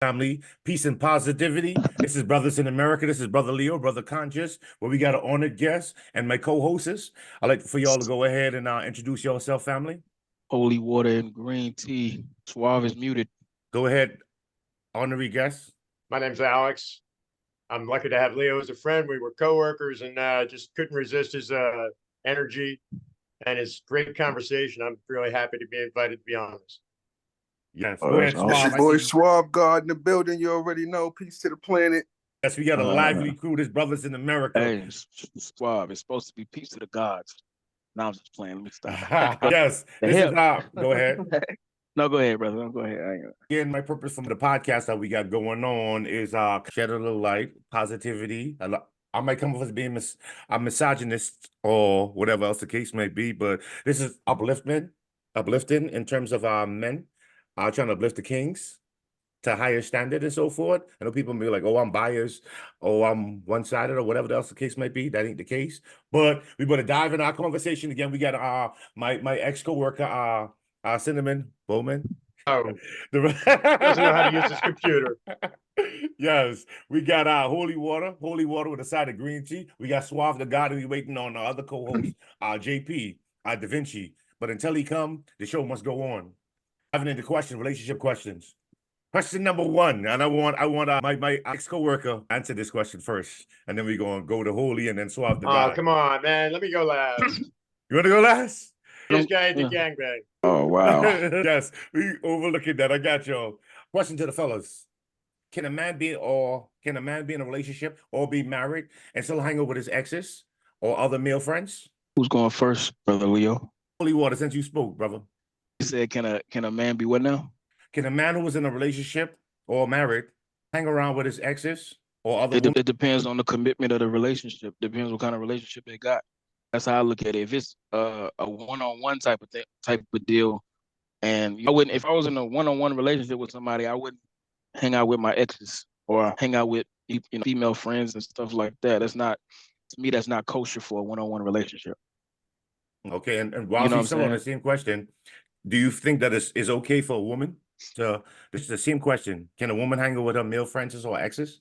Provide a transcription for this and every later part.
family, peace and positivity. This is Brothers in America. This is Brother Leo, Brother Conscious, where we got an honored guest and my co-hosts. I'd like for y'all to go ahead and introduce yourself, family. Holy water and green tea. Suave is muted. Go ahead, honorary guest. My name's Alex. I'm lucky to have Leo as a friend. We were coworkers and just couldn't resist his energy and his great conversation. I'm really happy to be invited to be on this. Yes, go ahead, awesome. Suave. It's your boy Suave God in the building. You already know. Peace to the planet. Yes, we got a lively crew. This Brothers in America. Hey, Suave. It's supposed to be peace to the gods. Now I'm just playing. Let me stop. Yes, this is go ahead. No, go ahead, brother. No, go ahead. Again, my purpose from the podcast that we got going on is shed a little light, positivity. I might come off as being a misogynist or whatever else the case may be, but this is uplifting in terms of men trying to uplift the kings to a higher standard and so forth. I know people may be like, oh, I'm biased, oh, I'm one-sided or whatever else the case might be. That ain't the case. But we better dive in our conversation again. We got my ex-coworker, Cinnamon Bowman. Oh, doesn't know how to use his computer. Yes, we got holy water with a side of green tea. We got Suave the God, and we waiting on our other co-host, JP, Da Vinci. But until he come, the show must go on. Diving into relationship questions. Question number one, and I want my ex-coworker answer this question first, and then we're gonna go to Holy and then Suave the God. Oh, come on, man. Let me go last. You want to go last? This guy the gangbang. Oh, wow. Yes, we overlooking that. I got y'all. Question to the fellas. Can a man be in a relationship or be married and still hang out with his exes or other male friends? Who's going first, brother Leo? Holy water, since you spoke, brother. You said, can a man be what now? Can a man who was in a relationship or married hang around with his exes or other? It depends on the commitment of the relationship. Depends what kind of relationship they got. That's how I look at it. If it's a one-on-one type of deal, and if I was in a one-on-one relationship with somebody, I wouldn't hang out with my exes or hang out with female friends and stuff like that. That's not, to me, that's not kosher for a one-on-one relationship. Okay, and while she's still on the same question, do you think that it's okay for a woman to? This is the same question. Can a woman hang out with her male friends or exes?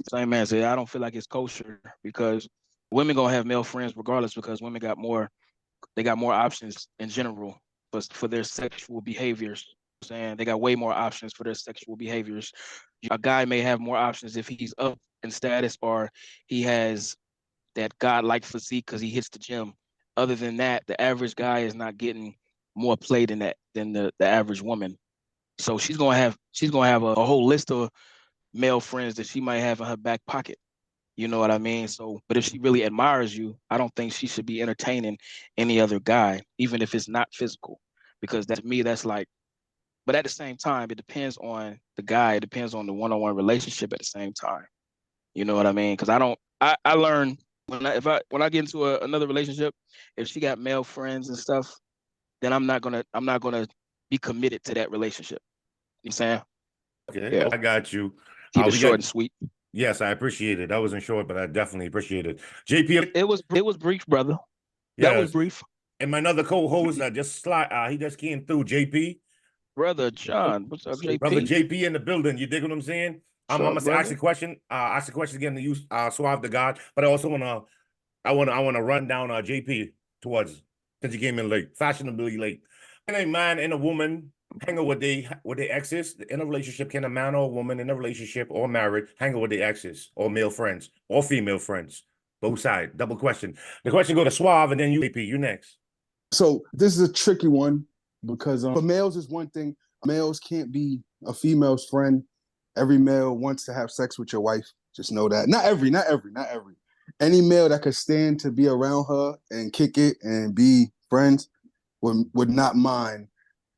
Same man said, I don't feel like it's kosher because women gonna have male friends regardless because women got more options in general for their sexual behaviors. Saying they got way more options for their sexual behaviors. A guy may have more options if he's up in status or he has that godlike physique because he hits the gym. Other than that, the average guy is not getting more play than the average woman. So she's gonna have a whole list of male friends that she might have in her back pocket. You know what I mean? So, but if she really admires you, I don't think she should be entertaining any other guy, even if it's not physical, because to me, that's like. But at the same time, it depends on the guy. It depends on the one-on-one relationship at the same time. You know what I mean? Because I learn when I get into another relationship, if she got male friends and stuff, then I'm not gonna be committed to that relationship. You know what I'm saying? Okay, yeah. I got you. Keep it short and sweet. Yes, I appreciate it. That wasn't short, but I definitely appreciate it. JP, it was brief, brother. Yes. That was brief. And my other co-host, he just came through. JP, brother John, what's up, JP? Brother JP in the building. You dig what I'm saying? I'm gonna ask the question. Ask the question again to use Suave the God, but I also wanna run down JP towards since you came in late, fashionably late. Can a man and a woman hang out with their exes in a relationship? Can a man or a woman in a relationship or married hang out with their exes or male friends or female friends? Both sides. Double question. The question go to Suave and then you, JP. You next. So this is a tricky one because for males is one thing. Males can't be a female's friend. Every male wants to have sex with your wife. Just know that. Not every. Any male that could stand to be around her and kick it and be friends would not mind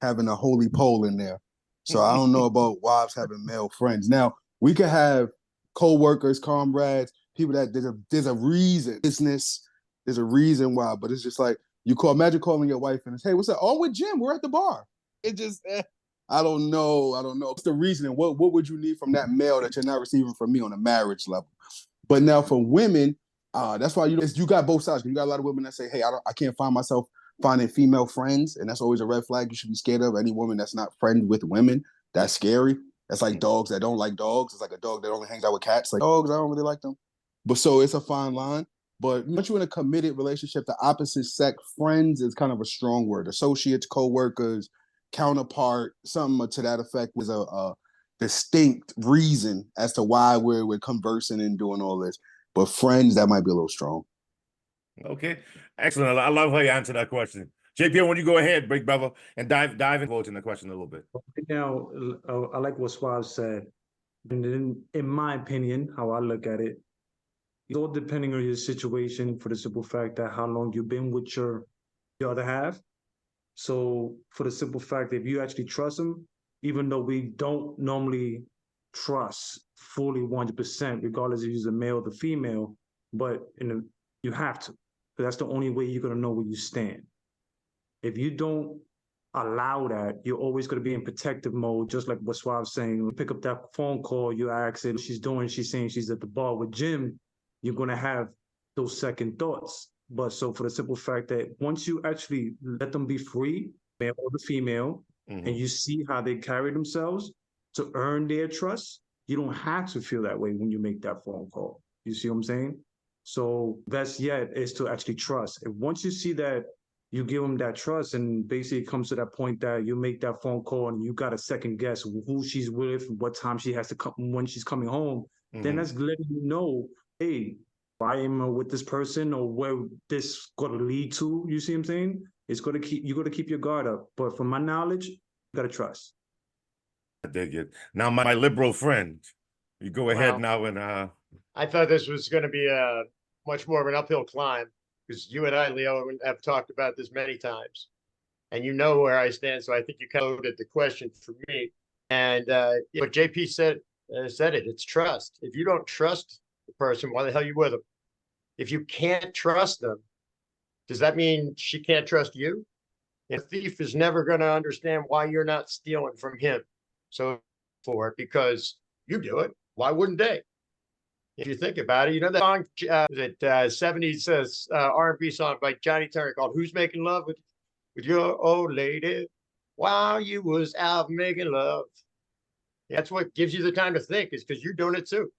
having a holy pole in there. So I don't know about wives having male friends. Now, we could have co-workers, comrades, people that there's a reason. There's a reason why, but it's just like imagine calling your wife and it's, hey, what's up? Oh, with Jim, we're at the bar. It just I don't know. What's the reasoning? What would you need from that male that you're not receiving from me on a marriage level? But now for women, that's why you got both sides. You got a lot of women that say, hey, I can't find myself finding female friends, and that's always a red flag you should be scared of. Any woman that's not friends with women, that's scary. That's like dogs that don't like dogs. It's like a dog that only hangs out with cats. Like dogs, I don't really like them. But so it's a fine line. But once you're in a committed relationship, the opposite sex, friends is kind of a strong word. Associates, co-workers, counterpart, something to that effect was a distinct reason as to why we're conversing and doing all this. But friends, that might be a little strong. Okay, excellent. I love how you answer that question. JP, when you go ahead, big brother, and dive into the question a little bit. Now, I like what Suave said. And in my opinion, how I look at it, it's all depending on your situation for the simple fact that how long you've been with your other half. So for the simple fact, if you actually trust them, even though we don't normally trust fully 100%, regardless if you're a male or the female, but you have to. That's the only way you're going to know where you stand. If you don't allow that, you're always going to be in protective mode, just like what Suave's saying. You pick up that phone call, you ask her what she's doing, she's saying she's at the bar with Jim, you're going to have those second thoughts. But so for the simple fact that once you actually let them be free, male or the female, and you see how they carry themselves to earn their trust, you don't have to feel that way when you make that phone call. You see what I'm saying? So best yet is to actually trust. And once you see that you give them that trust, and basically it comes to that point that you make that phone call and you got to second guess who she's with, what time she has to come, when she's coming home, then that's letting you know, hey, I am with this person or where this going to lead to. You see what I'm saying? It's going to you got to keep your guard up. But from my knowledge, you got to trust. I dig it. Now, my liberal friend, you go ahead Wow. now and I thought this was going to be a much more of an uphill climb because you and I, Leo, have talked about this many times, and you know where I stand. So I think you kind of loaded the question for me. And what JP said it. It's trust. If you don't trust the person, why the hell are you with them? If you can't trust them, does that mean she can't trust you? A thief is never going to understand why you're not stealing from him. So for it, because you do it, why wouldn't they? If you think about it, you know that song, that 70s R&B song by Johnny Turner called "Who's Making Love with Your Old Lady While You Was Out Making Love." That's what gives you the time to think, is because you're doing it too.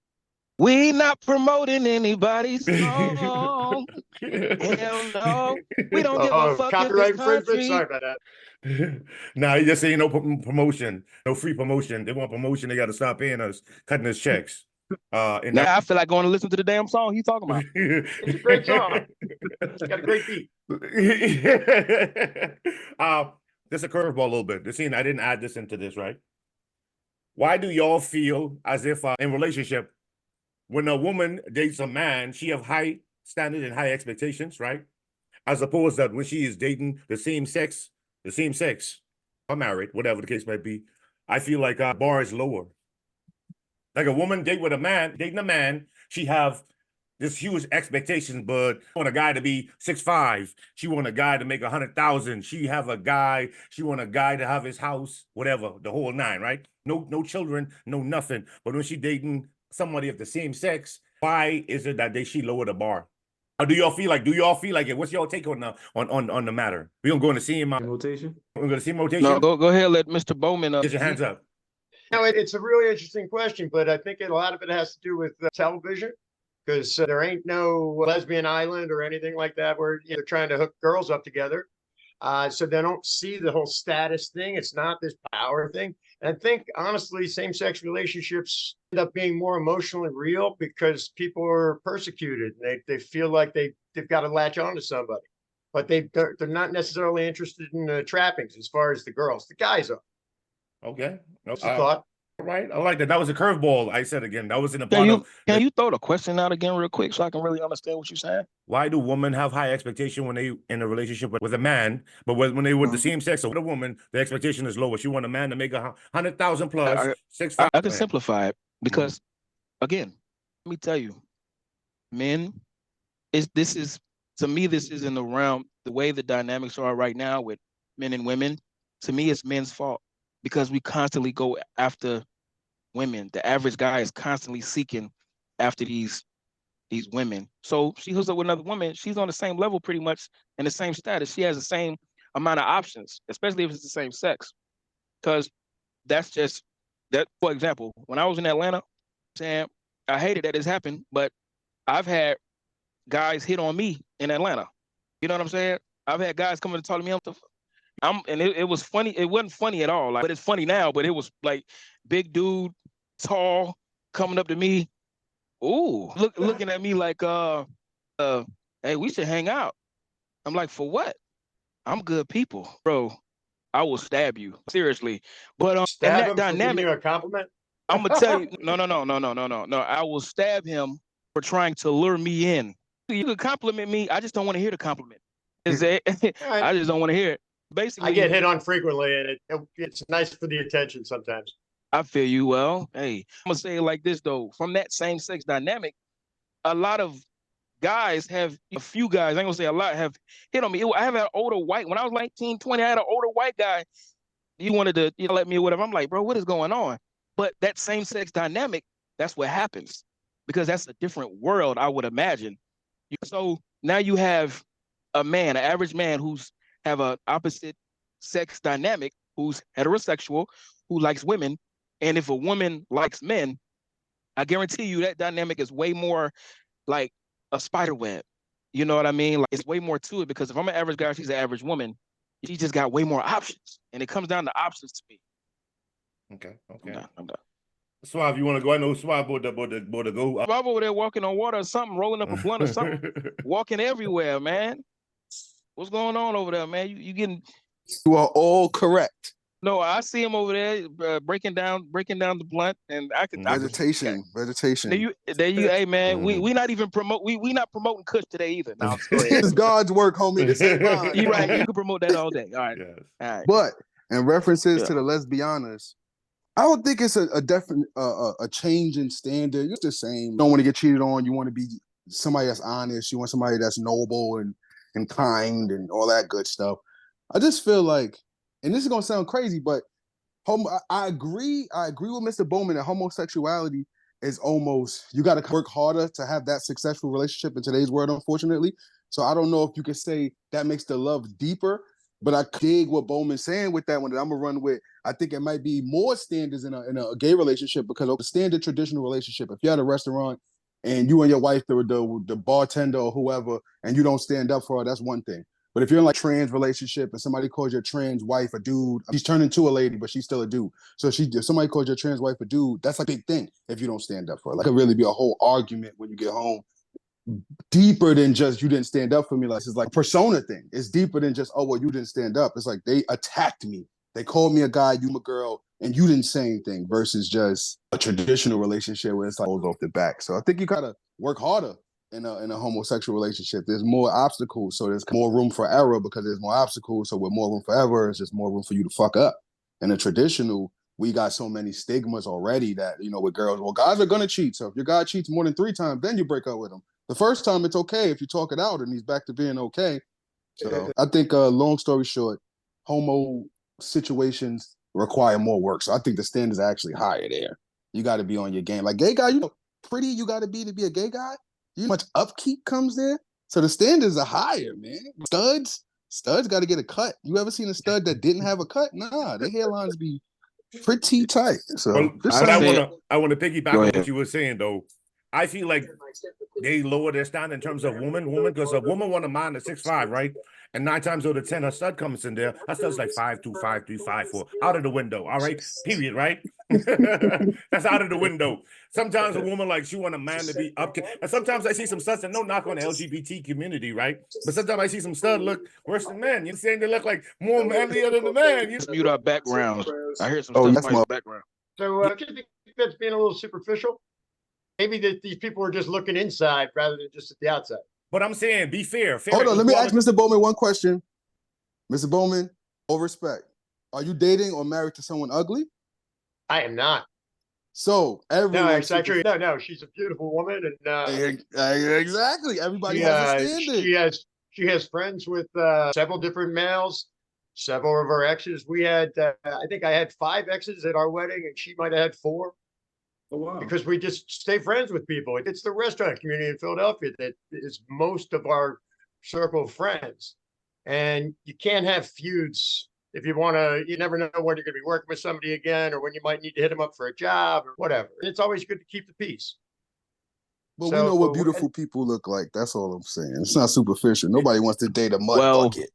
We not promoting anybody's song. Hell no. We don't give a fuck if Copyright it's infringement. country. Sorry about that. now you just saying no promotion, no free promotion. They want promotion, they got to stop paying us, cutting us checks. And Now I feel like going to listen to the damn song he's talking about. It's a great song. It's got a great beat. This a curveball a little bit. I didn't add this into this, right? Why do y'all feel as if in relationship, when a woman dates a man, she have high standards and high expectations, right? As opposed to when she is dating the same sex, or married, whatever the case might be, I feel like bar is lower. Like a woman dating a man, she have this huge expectations, but she want a guy to be 6'5". She want a guy to make 100,000. She want a guy to have his house, whatever, the whole nine, right? No children, no nothing. But when she dating somebody of the same sex, why is it that she lower the bar? Or do y'all feel like it? What's your take on the matter? We gonna go in the same Rotation? we're gonna see rotation? No, go ahead, let Mr. Bowman Get your hands up. No, it's a really interesting question, but I think a lot of it has to do with television, because there ain't no lesbian island or anything like that where they're trying to hook girls up together. So they don't see the whole status thing. It's not this power thing. And I think, honestly, same-sex relationships end up being more emotionally real because people are persecuted. And they feel like they've got to latch on to somebody. But they're not necessarily interested in the trappings as far as the girls. The guys are. Okay. What's the thought? Right. I like that. That was a curveball. I said again. That was in the Can you throw the question out again real quick so I can really understand what you're saying? Why do women have high expectation when they in a relationship with a man, but when they with the same sex or with a woman, the expectation is lower? She want a man to make 100,000 plus, 6'5". I can simplify it because, again, let me tell you, men, this is in the realm, the way the dynamics are right now with men and women. To me, it's men's fault because we constantly go after women. The average guy is constantly seeking after these women. So she hooks up with another woman, she's on the same level pretty much and the same status. She has the same amount of options, especially if it's the same sex. Because that's just that, for example, when I was in Atlanta, Sam, I hated that this happened, but I've had guys hit on me in Atlanta. You know what I'm saying? I've had guys coming and talk to me. And it was funny. It wasn't funny at all. Like, but it's funny now. But it was like big dude, tall, coming up to me. Ooh, looking at me like, hey, we should hang out. I'm like, for what? I'm good people, bro. I will stab you seriously. But in Stab that him for giving dynamic, you a compliment. I'm gonna tell you, no. I will stab him for trying to lure me in. You could compliment me. I just don't want to hear the compliment. I just don't want to hear it. Basically, I get hit on frequently, and it's nice for the attention sometimes. I feel you. Well, hey, I'm gonna say it like this though. From that same sex dynamic, a lot of guys have, a few guys, I ain't gonna say a lot, have hit on me. I have an older white, when I was 19, 20, I had an older white guy. He wanted to let me or whatever. I'm like, bro, what is going on? But that same sex dynamic, that's what happens, because that's a different world, I would imagine. So now you have a man, an average man who's have a opposite sex dynamic, who's heterosexual, who likes women. And if a woman likes men, I guarantee you that dynamic is way more like a spider web. You know what I mean? Like, it's way more to it, because if I'm an average guy, she's an average woman, she just got way more options. And it comes down to options to me. Okay. I'm done. Suave, you want to go? I know Suave about to go. I'm over there walking on water or something, rolling up a blunt or something, walking everywhere, man. What's going on over there, man? You getting? You are all correct. No, I see him over there breaking down the blunt, and I could. Vegetation. There you, hey man, we not even we not promoting Kush today either. No, It's God's work, homie. This ain't mine. You're right. You can promote that all day. All right. Yes. All right. But in references Yeah. to the lesbianas, I don't think it's a definite a change in standard. It's the same. You don't want to get cheated on. You want to be somebody that's honest. You want somebody that's noble and kind and all that good stuff. I just feel like, and this is gonna sound crazy, but I agree with Mr. Bowman that homosexuality is almost, you got to work harder to have that successful relationship in today's world, unfortunately. So I don't know if you could say that makes the love deeper, but I dig what Bowman's saying with that one that I'm gonna run with. I think it might be more standards in a gay relationship, because of the standard traditional relationship, if you're at a restaurant and you and your wife, the bartender or whoever, and you don't stand up for her, that's one thing. But if you're in like trans relationship and somebody calls your trans wife a dude, she's turned into a lady, but she's still a dude. So if somebody calls your trans wife a dude, that's like a big thing if you don't stand up for her. Like, it could really be a whole argument when you get home, deeper than just you didn't stand up for me. Like, it's like a persona thing. It's deeper than just, oh, well, you didn't stand up. It's like they attacked me. They called me a guy, you a girl, and you didn't say anything, versus just a traditional relationship where it's like goes off the back. So I think you gotta work harder in a homosexual relationship. There's more obstacles, so there's more room for error because there's more obstacles. So with more room for error, it's just more room for you to fuck up. In a traditional, we got so many stigmas already that, with girls, well, guys are gonna cheat. So if your guy cheats more than 3 times, then you break up with him. The first time, it's okay if you talk it out and he's back to being okay. So I think, long story short, homo situations require more work. So I think the standards are actually higher there. You got to be on your game. Like, gay guy, pretty you got to be a gay guy. You know how much upkeep comes there? So the standards are higher, man. Studs got to get a cut. You ever seen a stud that didn't have a cut? Nah, their hairlines be pretty tight. So I want to piggyback on what you were saying though. I feel like they lower their standard in terms of woman, because a woman want a man at 6'5", right? And 9 times out of 10, her stud comes in there. Her stud's like 5'2", 5'3", 5'4", out of the window. All right, period, right? That's out of the window. Sometimes a woman, like, she want a man to be up, and sometimes I see some studs, and no knock on the LGBT community, right? But sometimes I see some stud look worse than men. You're saying they look like more manlier than the man. Let's mute our background. I hear some stuff in my background. So I just think that's being a little superficial. Maybe that these people are just looking inside rather than just at the outside. But I'm saying, be fair. Hold on, let me ask Mr. Bowman one question. Mr. Bowman, all respect, are you dating or married to someone ugly? I am not. So everyone. No, she's a beautiful woman, and exactly. Everybody has a standard. She has friends with several different males. Several of her exes. We had, I think I had 5 exes at our wedding, and she might have had 4. Oh, wow. Because we just stay friends with people. It's the restaurant community in Philadelphia that is most of our circle of friends. And you can't have feuds If you want to, you never know when you're going to be working with somebody again or when you might need to hit them up for a job or whatever. It's always good to keep the peace. But we know what beautiful people look like. That's all I'm saying. It's not superficial. Nobody wants to date a mud Well, bucket.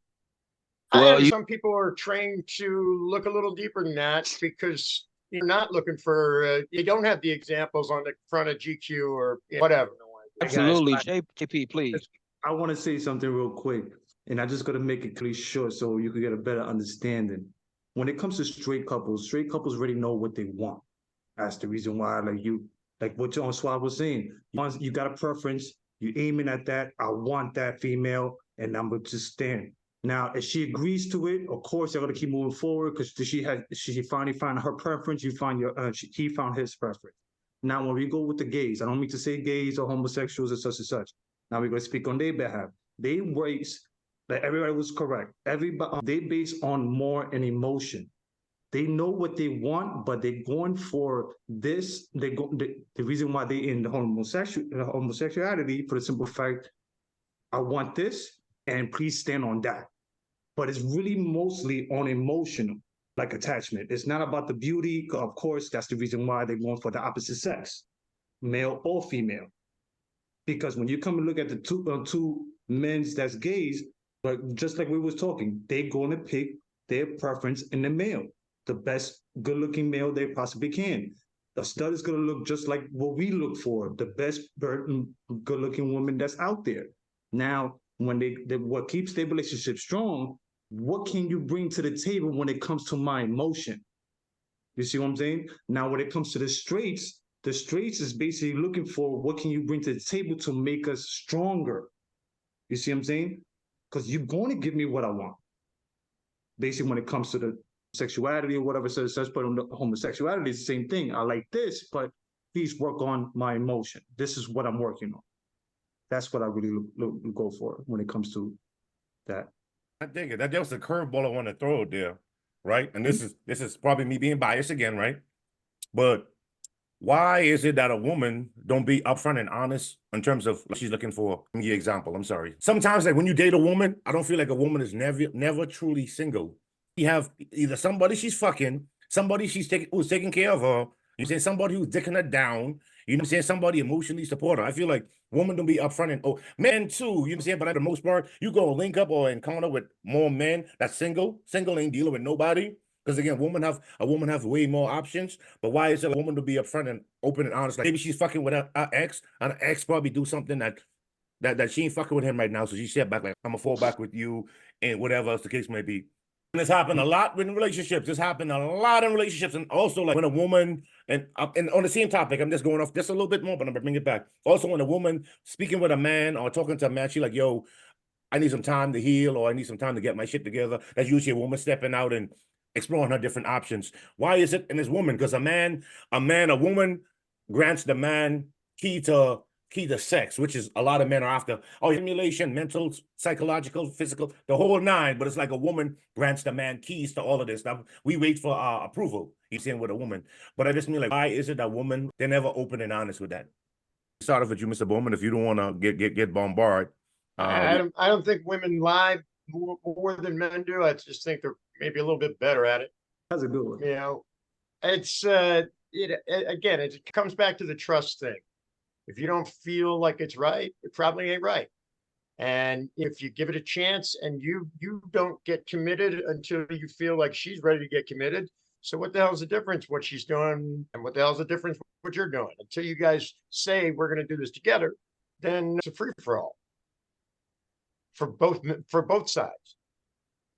Some people are trained to look a little deeper than that because you're not looking for, you don't have the examples on the front of GQ or whatever. absolutely. JP, please. I want to say something real quick, and I just got to make it clear short so you can get a better understanding. When it comes to straight couples already know what they want. That's the reason why, like what John Swab was saying, you got a preference, you aiming at that. I want that female, and I'm going to stand. Now, if she agrees to it, of course, they're going to keep moving forward because she finally found her preference. You find he found his preference. Now, when we go with the gays, I don't mean to say gays or homosexuals or such and such. Now we're going to speak on their behalf. They base, like everybody was correct. They base on more an emotion. They know what they want, but they're going for this. The reason why they in the homosexuality for the simple fact, I want this, and please stand on that. But it's really mostly on emotional, like attachment. It's not about the beauty. Of course, that's the reason why they're going for the opposite sex, male or female. Because when you come and look at the two men's that's gays, but just like we was talking, they're going to pick their preference in the male, the best good-looking male they possibly can. The stud is going to look just like what we look for, the best good-looking woman that's out there. Now, when what keeps their relationship strong, what can you bring to the table when it comes to my emotion? You see what I'm saying? Now, when it comes to the straights is basically looking for what can you bring to the table to make us stronger. You see what I'm saying? Because you're going to give me what I want. Basically, when it comes to the sexuality or whatever, but on the homosexuality, it's the same thing. I like this, but please work on my emotion. This is what I'm working on. That's what I really go for when it comes to that. I think it. That was the curveball I want to throw there, right? And this is probably me being biased again, right? But why is it that a woman don't be upfront and honest in terms of what she's looking for? Give me an example. I'm sorry. Sometimes, like when you date a woman, I don't feel like a woman is never truly single. You have either somebody she's fucking, somebody who's taking care of her. You say somebody who's dicking her down. You know what I'm saying? Somebody emotionally support her. I feel like women don't be upfront and men too. You know what I'm saying? But for the most part, you go link up or encounter with more men that's single. Single ain't dealing with nobody. Because again, a woman have way more options. But why is it a woman to be upfront and open and honest? Like maybe she's fucking with her ex, and her ex probably do something that she ain't fucking with him right now. So she said back like, I'm gonna fall back with you and whatever else the case may be. And this happened a lot in relationships. This happened a lot in relationships, and also like when a woman and on the same topic, I'm just going off just a little bit more, but I'm gonna bring it back. Also, when a woman speaking with a man or talking to a man, she like, yo, I need some time to heal, or I need some time to get my shit together. That's usually a woman stepping out and exploring her different options. Why is it in this woman? Because a woman grants the man key to sex, which is a lot of men are after. Oh, stimulation, mental, psychological, physical, the whole nine. But it's like a woman grants the man keys to all of this stuff. We wait for approval. He's saying with a woman. But I just mean like, why is it that women, they're never open and honest with that? Start off with you, Mr. Bowman, if you don't want to get bombarded. I don't think women lie more than men do. I just think they're maybe a little bit better at it. That's a good one. You know, it's again, it comes back to the trust thing. If you don't feel like it's right, it probably ain't right. And if you give it a chance and you don't get committed until you feel like she's ready to get committed. So what the hell's the difference what she's doing and what the hell's the difference what you're doing? Until you guys say we're going to do this together, then it's a free for all for both sides.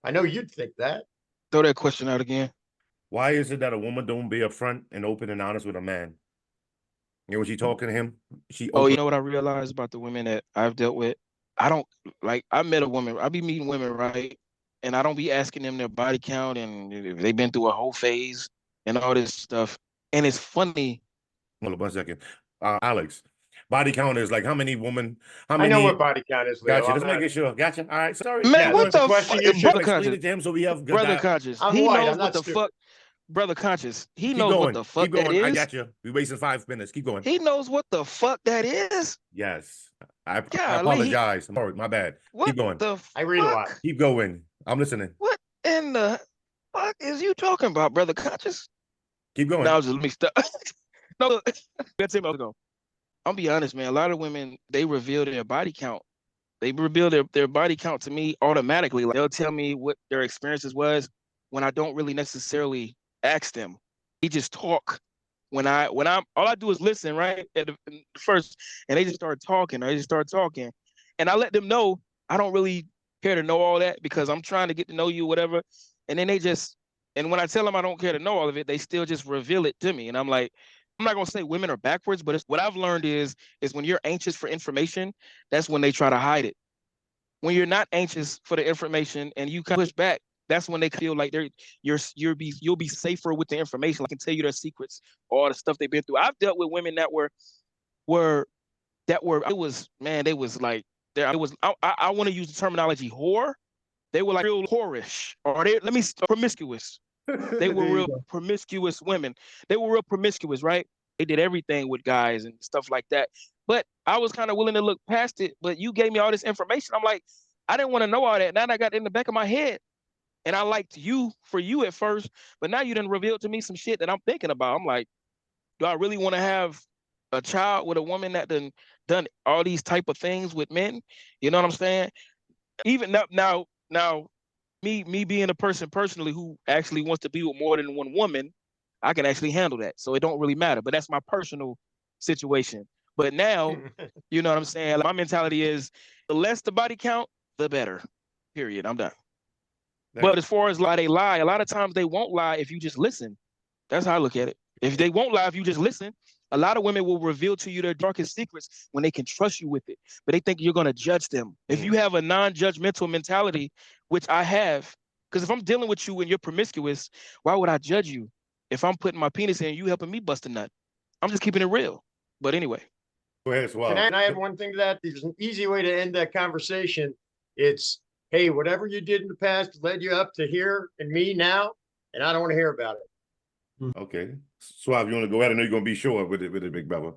I know you'd think that. Throw that question out again. Why is it that a woman don't be upfront and open and honest with a man? You know, when she talking to him, you know what I realized about the women that I've dealt with? I met a woman, I be meeting women, right? And I don't be asking them their body count and if they've been through a whole phase and all this stuff. And it's funny. Hold on 1 second. Alex, body count is like how many women, I know what body count is, Leo. Gotcha, just making sure. Gotcha. All right, sorry. Man, what the question fuck? you Brother explain Conscious. it to him so we have good Brother Conscious. I'm He white, knows I'm what not the stupid. fuck. Brother Conscious. He Keep knows going. what the fuck Keep going. that is. I got you. We wasted 5 minutes. Keep going. He knows what the fuck that is. Yes. I Golly, apologize. I'm sorry, my bad. What Keep going. the I read a lot. fuck? Keep going. I'm listening. What in the fuck is you talking about, brother Conscious? Keep going. Now just let me stop. No, look, that's him. I'll be honest, man. A lot of women, they reveal their body count. They reveal their body count to me automatically. Like, they'll tell me what their experiences was when I don't really necessarily ask them. They just talk when I'm all I do is listen, right? At the first, and they just start talking, and I let them know I don't really care to know all that because I'm trying to get to know you, whatever. And then and when I tell them I don't care to know all of it, they still just reveal it to me, and I'm like, I'm not gonna say women are backwards, but what I've learned is when you're anxious for information, that's when they try to hide it. When you're not anxious for the information and you kind of push back, that's when they feel like you'll be safer with the information. I can tell you their secrets, all the stuff they've been through. I've dealt with women that were it was, man, they was like there. It was I want to use the terminology whore. They were like real whorish, or promiscuous. They were real promiscuous women. They were real promiscuous, right? They did everything with guys and stuff like that. But I was kind of willing to look past it. But you gave me all this information. I'm like, I didn't want to know all that. Now I got it in the back of my head. And I liked you for you at first. But now you done revealed to me some shit that I'm thinking about. I'm like, do I really want to have a child with a woman that done all these type of things with men? You know what I'm saying? Even now, me being a person personally who actually wants to be with more than one woman, I can actually handle that. So it don't really matter. But that's my personal situation. But now, you know what I'm saying? My mentality is the less the body count, the better. Period. I'm done. But as far as they lie, a lot of times they won't lie if you just listen. That's how I look at it. If they won't lie if you just listen, a lot of women will reveal to you their darkest secrets when they can trust you with it. But they think you're going to judge them. If you have a non-judgmental mentality, which I have, because if I'm dealing with you and you're promiscuous, why would I judge you? If I'm putting my penis in, you helping me bust a nut. I'm just keeping it real. But anyway. Go ahead, Swab. Can I add one thing to that? There's an easy way to end that conversation. It's, hey, whatever you did in the past led you up to here and me now, and I don't want to hear about it. Okay. Swab, you want to go ahead? I know you're going to be short with it, big brother.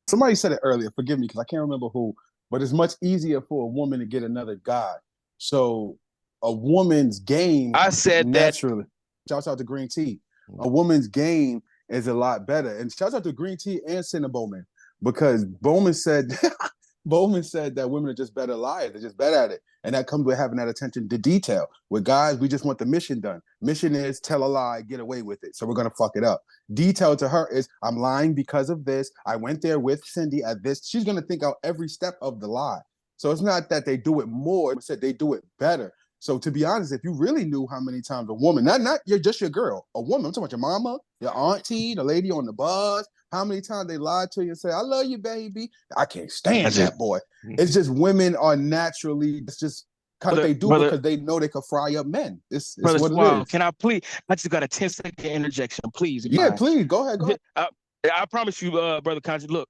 Somebody said it earlier. Forgive me because I can't remember who, but it's much easier for a woman to get another guy. So a woman's game, I said naturally. Shouts out to Green Tea. A woman's game is a lot better. And shouts out to Green Tea and Cinnamon Bowman, because Bowman said that women are just better liars. They're just better at it. And that comes with having that attention to detail. With guys, we just want the mission done. Mission is tell a lie, get away with it. So we're going to fuck it up. Detail to her is I'm lying because of this. I went there with Cindy at this. She's going to think out every step of the lie. So it's not that they do it more. It's that they do it better. So to be honest, if you really knew how many times a woman, not you're just your girl, a woman, I'm talking about your mama, your auntie, the lady on the bus, how many times they lied to you and say, I love you, baby. I can't stand that boy. It's just women are naturally, it's just kind of they do because they know they can fry up men. It's what it is. Can I please, I just got a 10-second interjection, please. Yeah, please, go ahead. I promise you, Brother Conji, look,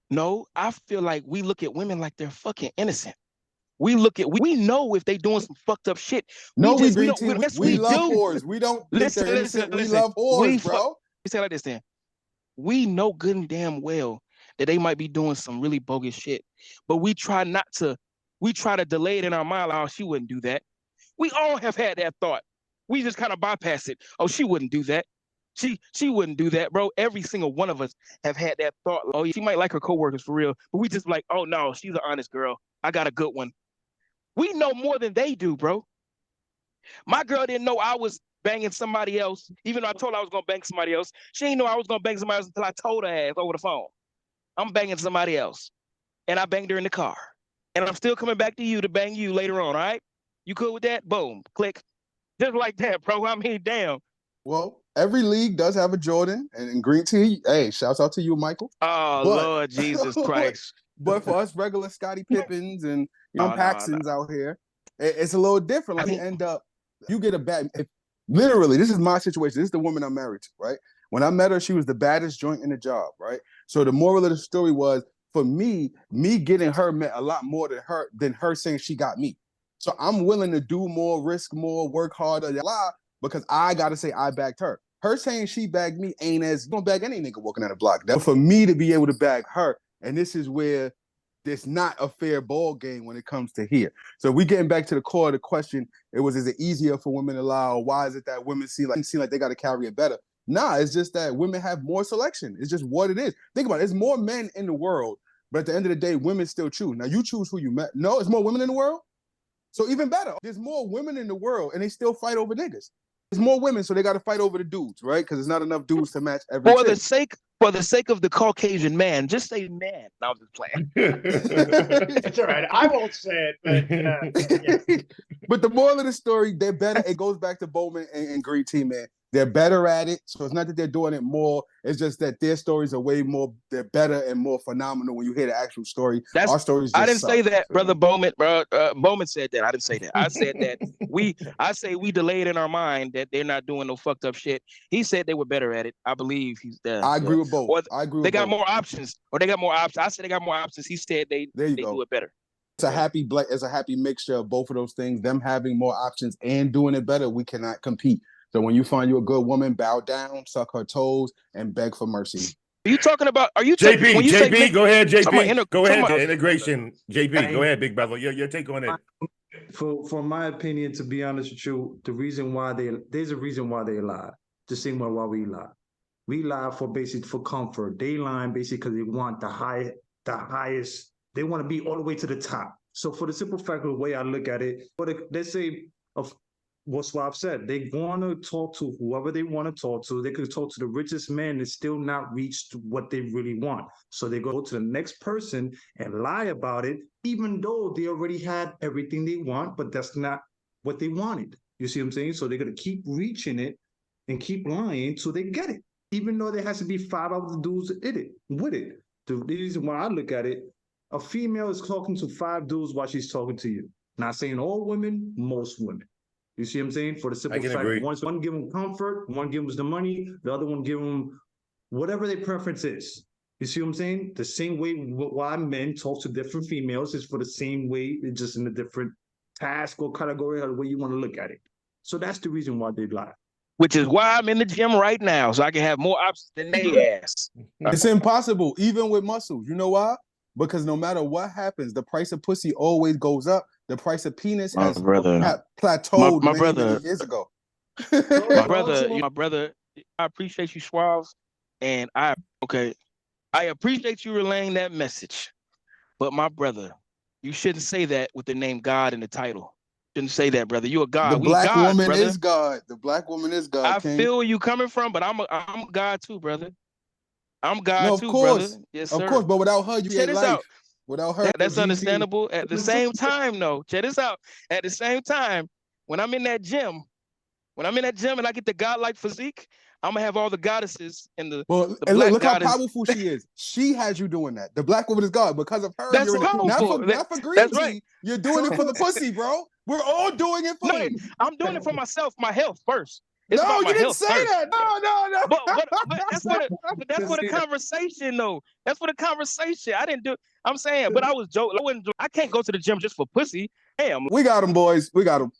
no, I feel like we look at women like they're fucking innocent. We know if they doing some fucked up shit. We love whores. We don't think they're innocent. We love whores, bro. Let me say it like this then. We know good and damn well that they might be doing some really bogus shit, but we try to delay it in our mind. Like, oh, she wouldn't do that. We all have had that thought. We just kind of bypass it. Oh, she wouldn't do that. She wouldn't do that, bro. Every single one of us have had that thought. Oh, she might like her coworkers for real, but we just like, oh no, she's an honest girl. I got a good one. We know more than they do, bro. My girl didn't know I was banging somebody else, even though I told her I was gonna bang somebody else. She didn't know I was gonna bang somebody else until I told her ass over the phone. I'm banging somebody else. And I banged her in the car. And I'm still coming back to you to bang you later on, all right? You cool with that? Boom, click. Just like that, bro. I mean, damn. Well, every league does have a Jordan, and in Green Tea, hey, shouts out to you, Michael. Oh, Lord Jesus Christ. But for us regular Scottie Pippins and Paxsons out here, it's a little different. Like, you get a bad, literally, this is my situation. This is the woman I'm married to, right? When I met her, she was the baddest joint in the job, right? So the moral of the story was, for me getting her meant a lot more than her saying she got me. So I'm willing to do more, risk more, work harder, because I got to say I bagged her. Her saying she bagged me ain't as, you don't bag any nigga walking down the block. That for me to be able to bag her, and this is where there's not a fair ball game when it comes to here. So we getting back to the core of the question. Is it easier for women to lie, or why is it that women seem like they got to carry it better? Nah, it's just that women have more selection. It's just what it is. Think about it. There's more men in the world, but at the end of the day, women still choose. Now you choose who you met. No, it's more women in the world. So even better, there's more women in the world, and they still fight over niggas. There's more women, so they got to fight over the dudes, right? Because there's not enough dudes to match every For chick. the sake of the Caucasian man, just say man. No, I'm just playing. It's all right. I won't say it, but yeah. But the moral of the story, they're better. It goes back to Bowman and Green Team, man. They're better at it. So it's not that they're doing it more. It's just that their stories are way more, they're better and more phenomenal when you hear the actual story. Our stories just I didn't suck. say that, brother Bowman. Bowman said that. I didn't say that. I said that we delayed in our mind that they're not doing no fucked up shit. He said they were better at it. I believe he's there. I agree with both. Or I agree they with got both. more options. Or they got more options. I said they got more options. He said they do it better. It's a happy mixture of both of those things. Them having more options and doing it better, we cannot compete. So when you find you a good woman, bow down, suck her toes, and beg for mercy. Are you talking about? JP, go ahead, JP. Go ahead, about integration. JP, go ahead, big brother. Your take on it. For my opinion, to be honest with you, there's a reason why they lie. The same way why we lie. We lie for comfort. They lie basically because they want the highest. They want to be all the way to the top. So for the simple fact of the way I look at it, let's say of what Swab said, they want to talk to whoever they want to talk to. They could talk to the richest man and still not reach what they really want. So they go to the next person and lie about it, even though they already had everything they want, but that's not what they wanted. You see what I'm saying? So they're going to keep reaching it and keep lying till they get it, even though there has to be 5 other dudes with it. The reason why I look at it, a female is talking to 5 dudes while she's talking to you. Not saying all women, most women. You see what I'm saying? For the simple fact, one give them comfort, one give them the money, the other one give them whatever their preference is. You see what I'm saying? The same way why men talk to different females is for the same way, it's just in a different task or category or the way you want to look at it. So that's the reason why they lie. Which is why I'm in the gym right now, so I can have more options than they ass. It's impossible, even with muscles. You know why? Because no matter what happens, the price of pussy always goes up. The price of penis has plateaued many years ago. my brother, I appreciate you, Schwab, and I appreciate you relaying that message. But my brother, you shouldn't say that with the name God in the title. You shouldn't say that, brother. You're a God. The black woman is God. The black woman is God. I feel where you coming from, but I'm a God too, brother. I'm God too, brother. Yes, sir. Of course, but without her, you get life. Out. Without her, that's understandable. At the same time, though, check this out. At the same time, when I'm in that gym and I get the godlike physique, I'm gonna have all the goddesses and the black look goddess. how powerful she is. She has you doing that. The black woman is God because of her. That's powerful. Not for green tea. Right. You're doing it for the pussy, bro. We're all doing it for you. I'm doing it for myself, my health first. No, you didn't say that. No. But that's for the conversation, though. That's for the conversation. I didn't do. I'm saying, but I was joking. I can't go to the gym just for pussy. Damn. We got them, boys. We got them.